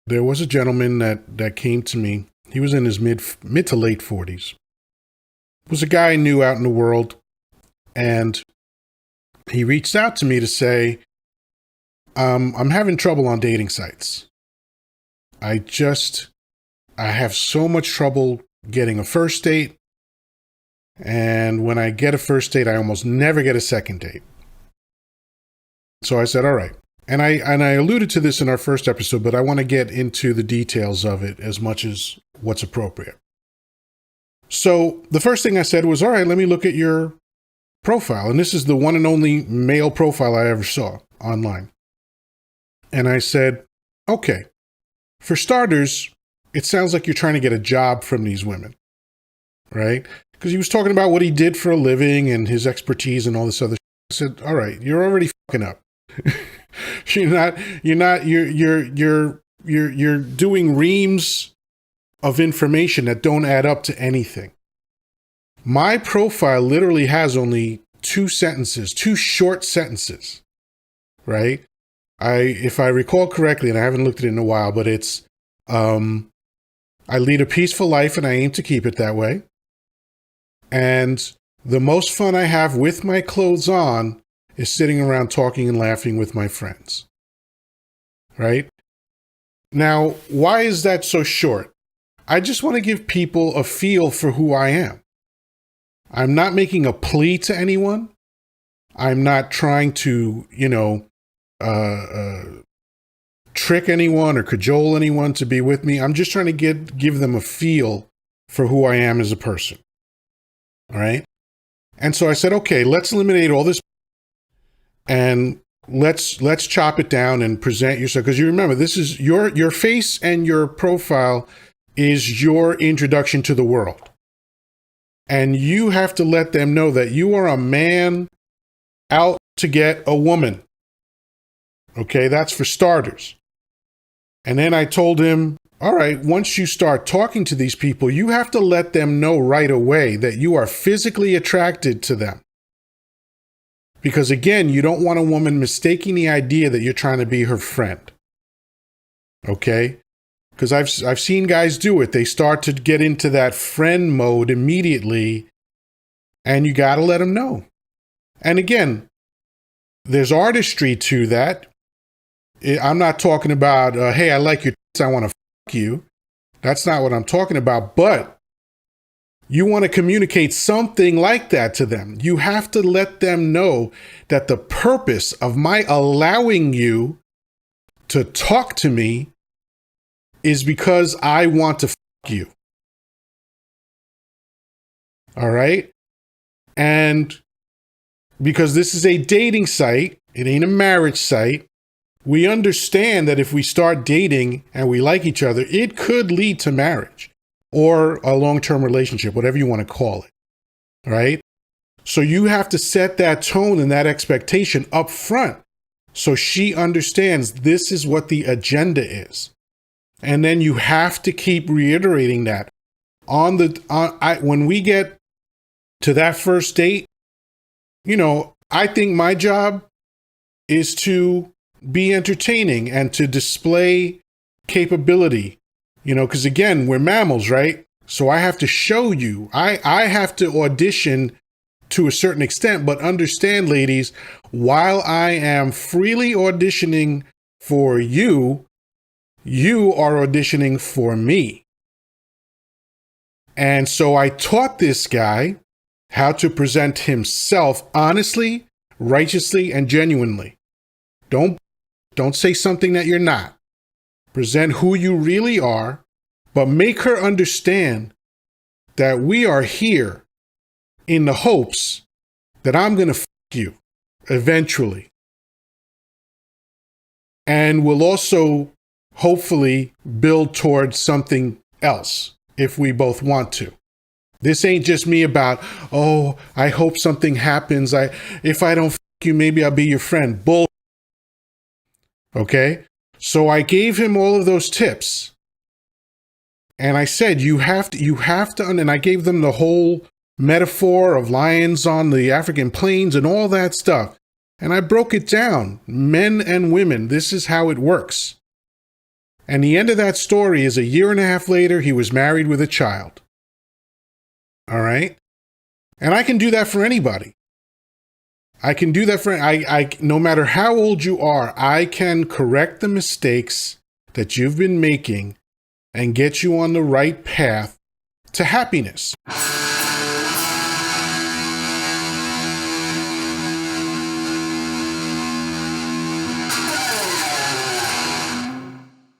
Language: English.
there was a gentleman that came to me. He was in his mid to late 40s. It was a guy I knew out in the world, and he reached out to me to say, I'm having trouble on dating sites. I have so much trouble getting a first date. And when I get a first date, I almost never get a second date. So I said, all right. And I alluded to this in our first episode, but I want to get into the details of it as much as what's appropriate. So the first thing I said was, all right, let me look at your profile. And this is the one and only male profile I ever saw online. And I said, okay, for starters, it sounds like you're trying to get a job from these women, right? Because he was talking about what he did for a living and his expertise and all this other shit. I said, all right, you're already fucking up. You're doing reams of information that don't add up to anything. My profile literally has only two short sentences, right? If I recall correctly, and I haven't looked at it in a while, but it's, I lead a peaceful life and I aim to keep it that way. And the most fun I have with my clothes on is sitting around talking and laughing with my friends. Right? Now, why is that so short? I just want to give people a feel for who I am. I'm not making a plea to anyone. I'm not trying to, trick anyone or cajole anyone to be with me. I'm just trying to give them a feel for who I am as a person. All right? And so I said, okay, let's eliminate all this and let's chop it down and present yourself. Because you remember, this is your face and your profile is your introduction to the world. And you have to let them know that you are a man out to get a woman. Okay, that's for starters. And then I told him, all right, once you start talking to these people, you have to let them know right away that you are physically attracted to them. Because again, you don't want a woman mistaking the idea that you're trying to be her friend. Okay? Because I've seen guys do it. They start to get into that friend mode immediately, and you got to let them know. And again, there's artistry to that. I'm not talking about, hey, I like your tits, I want to fuck you. That's not what I'm talking about. But you want to communicate something like that to them. You have to let them know that the purpose of my allowing you to talk to me is because I want to fuck you. All right? And because this is a dating site, it ain't a marriage site. We understand that if we start dating and we like each other, it could lead to marriage or a long-term relationship, whatever you want to call it, right? So you have to set that tone and that expectation up front so she understands this is what the agenda is. And then you have to keep reiterating that. When we get to that first date, I think my job is to be entertaining and to display capability, because again, we're mammals, right? So I have to show you, I have to audition to a certain extent, but understand, ladies, while I am freely auditioning for you, you are auditioning for me. And so I taught this guy how to present himself honestly, righteously, and genuinely. Don't say something that you're not. Present who you really are, but make her understand that we are here in the hopes that I'm going to fuck you eventually. And we'll also hopefully build towards something else if we both want to. This ain't just me about, oh, I hope something happens. If I don't fuck you, maybe I'll be your friend. Bull. Okay? So I gave him all of those tips. And I said, you have to, and I gave them the whole metaphor of lions on the African plains and all that stuff. And I broke it down. Men and women, this is how it works. And the end of that story is a year and a half later, he was married with a child. All right? And I can do that for anybody. I can do that for, no matter how old you are, I can correct the mistakes that you've been making and get you on the right path to happiness.